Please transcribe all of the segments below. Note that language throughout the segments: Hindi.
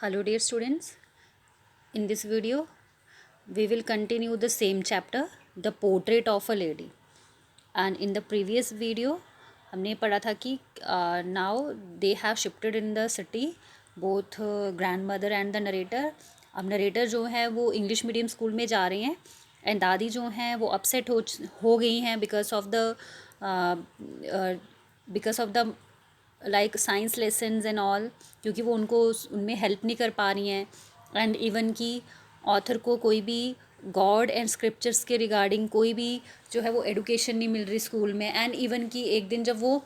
Hello dear students, in this video we will continue the same chapter, the portrait of a lady. And in the previous video हमने पढ़ा था कि now they have shifted in the city, both grandmother and the narrator. अब नरेटर जो है वो इंग्लिश मीडियम स्कूल में जा रहे हैं एंड दादी जो हैं वो अपसेट हो गई हैं because of the like science lessons and all, क्योंकि वो उनको उनमें हेल्प नहीं कर पा रही हैं एंड इवन कि ऑथर को कोई भी गॉड एंड स्क्रिप्चर्स के रिगार्डिंग कोई भी जो है वो एडुकेशन नहीं मिल रही स्कूल में। एंड इवन कि एक दिन जब वो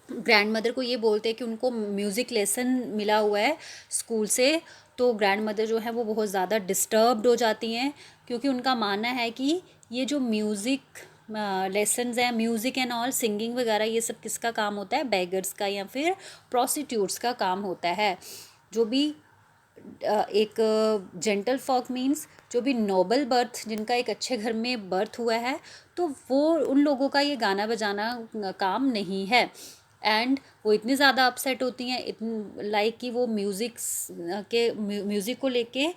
ग्रैंड मदर को ये बोलते हैं कि उनको म्यूज़िक लेसन मिला हुआ है स्कूल से, तो ग्रैंड मदर जो है वो बहुत ज़्यादा डिस्टर्ब्ड हो जाती हैं, क्योंकि उनका मानना है कि ये जो म्यूज़िक लेसन्स हैं, म्यूज़िक एंड ऑल, सिंगिंग वगैरह, ये सब किसका काम होता है? बेगर्स का या फिर प्रोस्टिट्यूट्स का काम होता है। जो भी एक जेंटल फॉक मीन्स जो भी नोबल बर्थ, जिनका एक अच्छे घर में बर्थ हुआ है, तो वो उन लोगों का ये गाना बजाना काम नहीं है। एंड वो इतनी ज़्यादा अपसेट होती हैं, लाइक कि वो म्यूज़िक को लेके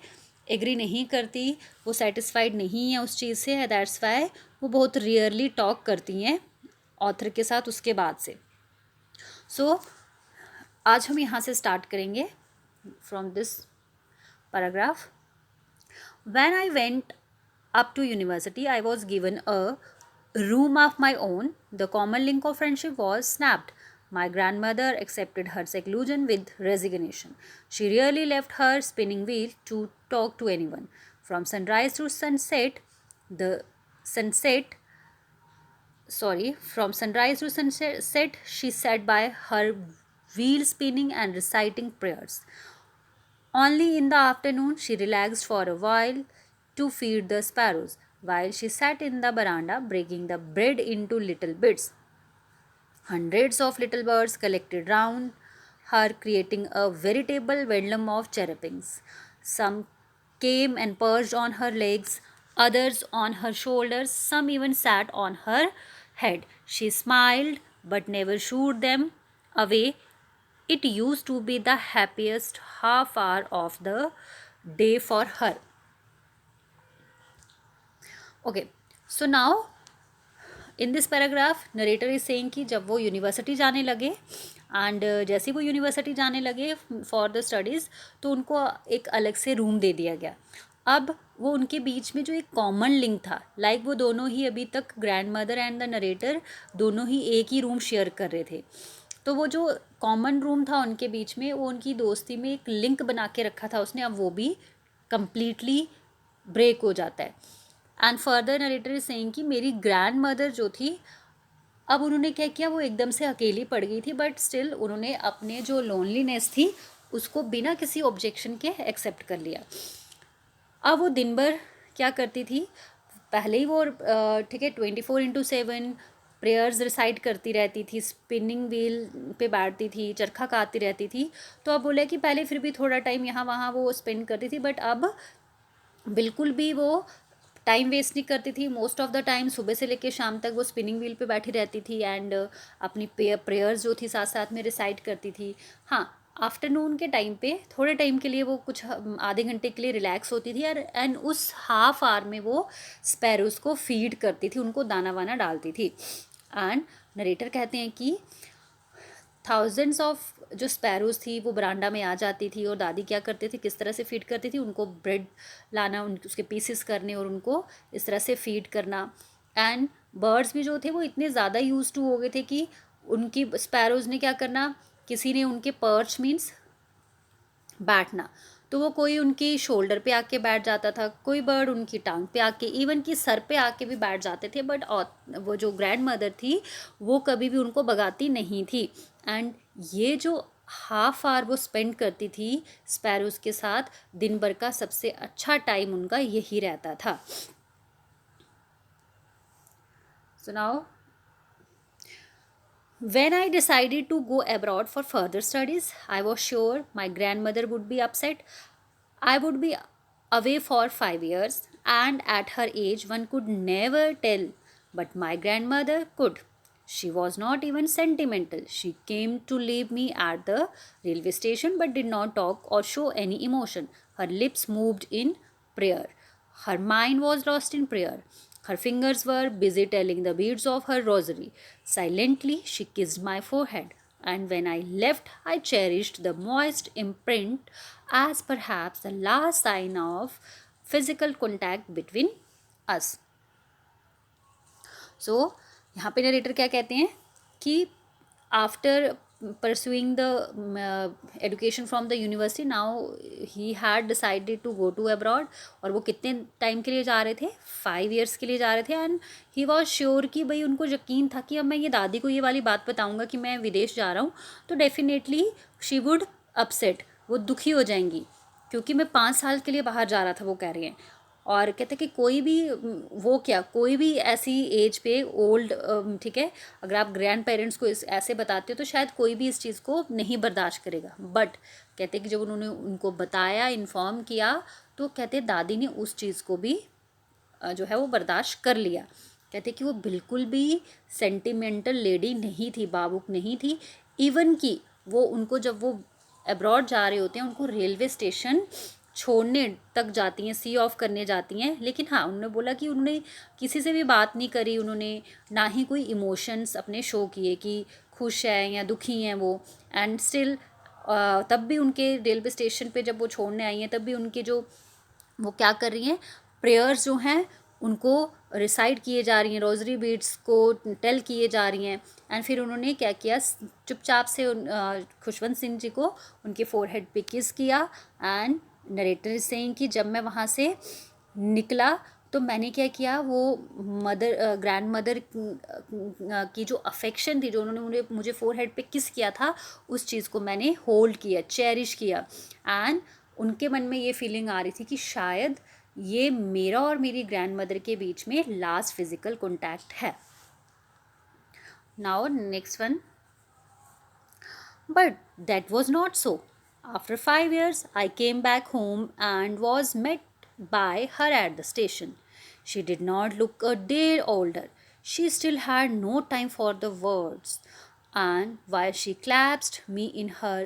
एग्री नहीं करती, वो सेटिस्फाइड नहीं है उस चीज़ से। दैट्स वाई वो बहुत रेयरली टॉक करती हैं ऑथर के साथ उसके बाद से। सो आज हम यहाँ से स्टार्ट करेंगे from this paragraph. When I went up to university, I was given a room of my own. The common link of friendship was snapped. My grandmother accepted her seclusion with resignation. She rarely left her spinning wheel to talk to anyone. From sunrise to sunset, the sunset from sunrise to sunset, she sat by her wheel spinning and reciting prayers. Only in the afternoon she relaxed for a while to feed the sparrows, while she sat in the veranda breaking the bread into little bits. Hundreds of little birds collected round her, creating a veritable bedlam of chirrupings. Some came and perched on her legs, others on her shoulders, some even sat on her head. She smiled but never shooed them away. It used to be the happiest half hour of the day for her. Okay, so now in this paragraph narrator is saying कि जब वो यूनिवर्सिटी जाने लगे एंड जैसे वो यूनिवर्सिटी जाने लगे फॉर द स्टडीज़, तो उनको एक अलग से रूम दे दिया गया। अब वो उनके बीच में जो एक कॉमन लिंक था, लाइक वो दोनों ही अभी तक grand mother and the narrator दोनों ही एक ही रूम शेयर कर रहे थे, तो वो जो कॉमन रूम था उनके बीच में, वो उनकी दोस्ती में एक लिंक बना के रखा था उसने, अब वो भी कम्प्लीटली ब्रेक हो जाता है। And further narrator is saying कि मेरी ग्रैंड मदर जो थी, अब उन्होंने क्या किया, वो एकदम से अकेली पड़ गई थी, बट स्टिल उन्होंने अपने जो लोनलीनेस थी उसको बिना किसी ऑब्जेक्शन के एक्सेप्ट कर लिया। अब वो दिन भर क्या करती थी, पहले ही वो ठीक है 24/7 प्रेयर्स रिसाइट करती रहती थी, स्पिनिंग व्हील पे बैठती थी, चरखा काटती रहती थी। तो अब बोला कि पहले फिर भी थोड़ा टाइम यहाँ वहाँ वो स्पेंड करती थी, बट अब बिल्कुल भी वो टाइम वेस्ट नहीं करती थी। मोस्ट ऑफ द टाइम सुबह से लेकर शाम तक वो स्पिनिंग व्हील पे बैठी रहती थी एंड अपनी प्रेयर्स जो थी साथ साथ में रिसाइट करती थी। हाँ, आफ्टरनून के टाइम पे थोड़े टाइम के लिए वो कुछ आधे घंटे के लिए रिलैक्स होती थी एंड उस हाफ आवर में वो स्पैरोज को फीड करती थी, उनको दाना वाना डालती थी। एंड नरेटर कहते हैं कि थाउजेंड्स ऑफ जो स्पैरोज थी वो बरांडा में आ जाती थी, और दादी क्या करती थी, किस तरह से फीड करती थी, उनको ब्रेड लाना, उसके पीसेस करने और उनको इस तरह से फीड करना। एंड बर्ड्स भी जो थे वो इतने ज़्यादा यूज टू हो गए थे कि उनकी स्पैरोज ने क्या करना, किसी ने उनके पर्च मीन्स बैठना, तो वो कोई उनकी शोल्डर पे आके बैठ जाता था, कोई बर्ड उनकी टांग पे आके, इवन कि सर पे आके भी बैठ जाते थे, बट वो जो ग्रैंड मदर थी वो कभी भी उनको भगाती नहीं थी। एंड ये जो हाफ आवर वो स्पेंड करती थी स्पैरोज के साथ, दिन भर का सबसे अच्छा टाइम उनका यही रहता था। So now when I decided to go abroad for further studies, I was sure my grandmother would be upset. I would be away for 5 years, and at her age, one could never tell. But my grandmother could. She was not even sentimental. She came to leave me at the railway station but did not talk or show any emotion. Her lips moved in prayer. Her mind was lost in prayer. Her fingers were busy telling the beads of her rosary. Silently, she kissed my forehead. And when I left, I cherished the moist imprint as perhaps the last sign of physical contact between us. So यहाँ पे नरेटर क्या कहते हैं कि after pursuing the education from the university now he had decided to go to abroad. और वो कितने टाइम के लिए जा रहे थे? 5 years के लिए जा रहे थे. एंड ही वॉज श्योर कि भाई उनको यकीन था कि अब मैं ये दादी को ये वाली बात बताऊंगा कि मैं विदेश जा रहा हूँ तो डेफिनेटली शी वुड अपसेट, वो दुखी हो जाएंगी क्योंकि मैं 5 साल के लिए बाहर जा रहा था, वो कह रही हैं. और कहते हैं कि कोई भी वो क्या कोई भी ऐसी एज पे ओल्ड, ठीक है, अगर आप ग्रैंड पेरेंट्स को ऐसे बताते हो तो शायद कोई भी इस चीज़ को नहीं बर्दाश्त करेगा. बट कहते हैं कि जब उन्होंने उनको बताया, इन्फॉर्म किया, तो कहते हैं दादी ने उस चीज़ को भी जो है वो बर्दाश्त कर लिया. कहते कि वो बिल्कुल भी सेंटिमेंटल लेडी नहीं थी, बाबुक नहीं थी. इवन कि वो उनको जब वो अब्रॉड जा रहे होते हैं उनको रेलवे स्टेशन छोड़ने तक जाती हैं, सी ऑफ करने जाती हैं. लेकिन हाँ, उन्होंने बोला कि उन्होंने किसी से भी बात नहीं करी, उन्होंने ना ही कोई इमोशंस अपने शो किए कि खुश हैं या दुखी हैं वो. एंड स्टिल तब भी उनके रेलवे स्टेशन पे जब वो छोड़ने आई हैं तब भी उनके जो वो क्या कर रही हैं, प्रेयर्स जो हैं उनको रिसाइट किए जा रही हैं, रोजरी बीड्स को टेल किए जा रही हैं. एंड फिर उन्होंने क्या किया, चुपचाप से खुशवंत सिंह जी को उनके फोरहेड पे किस किया. एंड नरेटर सेइंग कि जब मैं वहाँ से निकला तो मैंने क्या किया, वो मदर ग्रैंड मदर की जो अफेक्शन थी, जो उन्होंने मुझे फोरहेड पे किस किया था, उस चीज़ को मैंने होल्ड किया, चेरिश किया. एंड उनके मन में ये फीलिंग आ रही थी कि शायद ये मेरा और मेरी ग्रैंड मदर के बीच में लास्ट फिजिकल कॉन्टैक्ट है. Now next one. But that was not so. After 5 years, I came back home and was met by her at the station. She did not look a day older. She still had no time for the words. And while she clasped me in her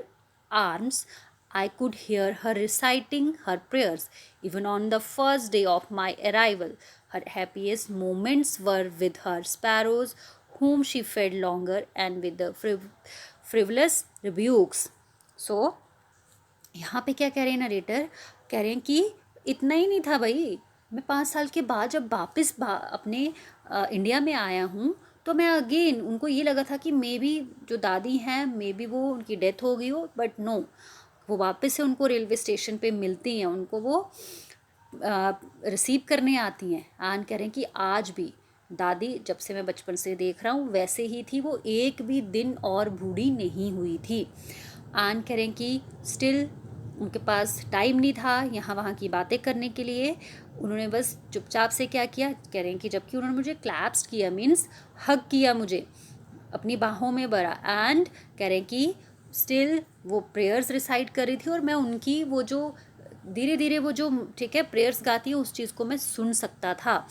arms, I could hear her reciting her prayers. Even on the first day of my arrival, her happiest moments were with her sparrows, whom she fed longer, and with the frivolous rebukes. So, यहाँ पे क्या कह रहे हैं नरेटर, कह रहे हैं कि इतना ही नहीं था भाई, मैं 5 साल के बाद जब वापस अपने इंडिया में आया हूँ तो मैं अगेन उनको ये लगा था कि मे बी जो दादी हैं मे बी वो उनकी डेथ हो गई हो. बट नो, वो वापस से उनको रेलवे स्टेशन पे मिलती हैं, उनको वो रिसीव करने आती हैं. एंड कह रहे हैं कि आज भी दादी जब से मैं बचपन से देख रहा हूँ वैसे ही थी, वो एक भी दिन और बूढ़ी नहीं हुई थी. एंड कह रहे हैं कि स्टिल उनके पास टाइम नहीं था यहाँ वहाँ की बातें करने के लिए. उन्होंने बस चुपचाप से क्या किया, कह रहे हैं कि जबकि उन्होंने मुझे क्लैप्स किया, मीन्स हग किया, मुझे अपनी बाहों में भरा. एंड कह रहे हैं कि स्टिल वो प्रेयर्स रिसाइट कर रही थी और मैं उनकी वो जो धीरे धीरे वो जो, ठीक है, प्रेयर्स गाती है उस चीज़ को मैं सुन सकता था.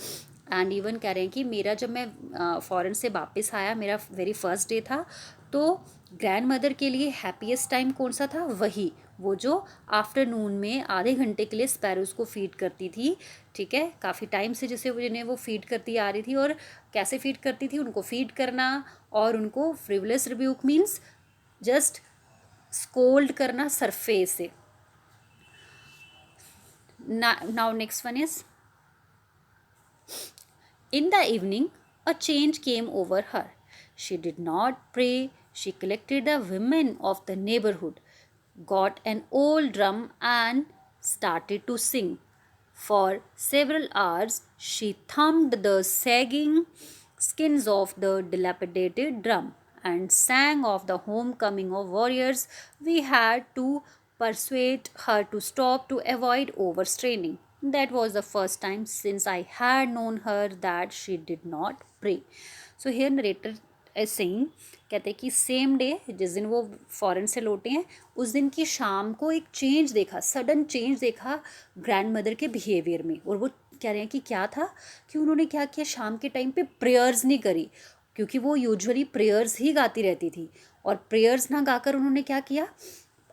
एंड इवन कह रहे हैं कि मेरा जब मैं फ़ॉरेन से वापस आया, मेरा वेरी फर्स्ट डे था, तो ग्रैंड मदर के लिए हैप्पीएस्ट टाइम कौन सा था, वही वो जो आफ्टरनून में आधे घंटे के लिए स्पैरोज़ को फीड करती थी. ठीक है, काफ़ी टाइम से जिसे जिन्हें वो फीड करती आ रही थी. और कैसे फीड करती थी, उनको फीड करना और उनको frivolous rebuke means just scold करना सरफेस से. Now next one is, in the evening a change came over her. She did not pray. She collected the women of the neighborhood, got an old drum and started to sing. For several hours she thumped the sagging skins of the dilapidated drum and sang of the homecoming of warriors. We had to persuade her to stop to avoid overstraining. That was the first time since I had known her that she did not pray. So here narrator is saying, कहते हैं कि सेम डे जिस दिन वो फॉरेन से लौटे हैं उस दिन की शाम को एक चेंज देखा, सडन चेंज देखा ग्रैंड मदर के बिहेवियर में. और वो कह रहे हैं कि क्या था, कि उन्होंने क्या किया, शाम के टाइम पे प्रेयर्स नहीं करी, क्योंकि वो यूजुअली प्रेयर्स ही गाती रहती थी। और प्रेयर्स ना गाकर उन्होंने क्या किया,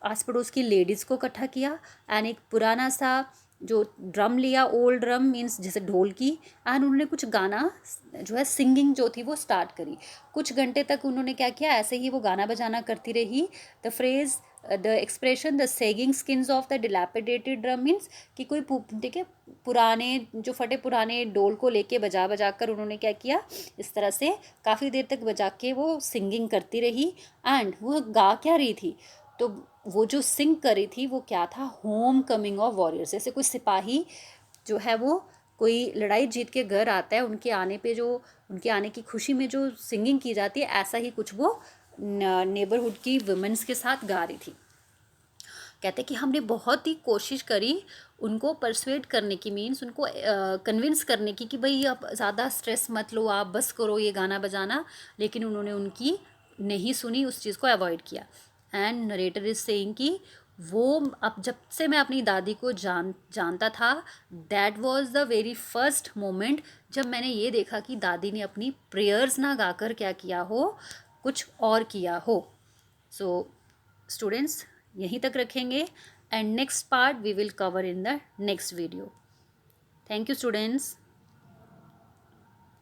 आस पड़ोस की लेडीज़ को इकट्ठा किया एंड एक पुराना सा जो ड्रम लिया, ओल्ड ड्रम मीन्स जैसे ढोल की, एंड उन्होंने कुछ गाना जो है सिंगिंग जो थी वो स्टार्ट करी। कुछ घंटे तक उन्होंने क्या किया, ऐसे ही वो गाना बजाना करती रही। The phrase the expression the sagging skins of the dilapidated drum means कि कोई ठीक है पुराने जो फटे पुराने डोल को लेके बजा बजा कर उन्होंने क्या किया, इस तरह से काफ़ी देर तक बजा के वो सिंगिंग करती रही। एंड वो गा क्या रही थी, तो वो जो सिंग कर रही थी वो क्या था, होम कमिंग ऑफ वॉरियर्स। जैसे कोई सिपाही जो है वो कोई लड़ाई जीत के घर आता है, उनके आने पे जो उनके आने की खुशी में जो सिंगिंग की जाती है, ऐसा ही कुछ वो नेबरहुड की वुमेन्स के साथ गा रही थी। कहते कि हमने बहुत ही कोशिश करी उनको परसुएट करने की, मीन्स उनको कन्विंस करने की कि भाई अब ज़्यादा स्ट्रेस मत लो, आप बस करो ये गाना बजाना, लेकिन उन्होंने उनकी नहीं सुनी, उस चीज़ को अवॉइड किया। एंड नरेटर इज सेइंग कि वो अब जब से मैं अपनी दादी को जानता था, that was the very first moment जब मैंने ये देखा कि दादी ने अपनी प्रेयर्स ना गाकर क्या किया हो, कुछ और किया हो। सो स्टूडेंट्स यहीं तक रखेंगे and next part we will cover in the next video. Thank you students.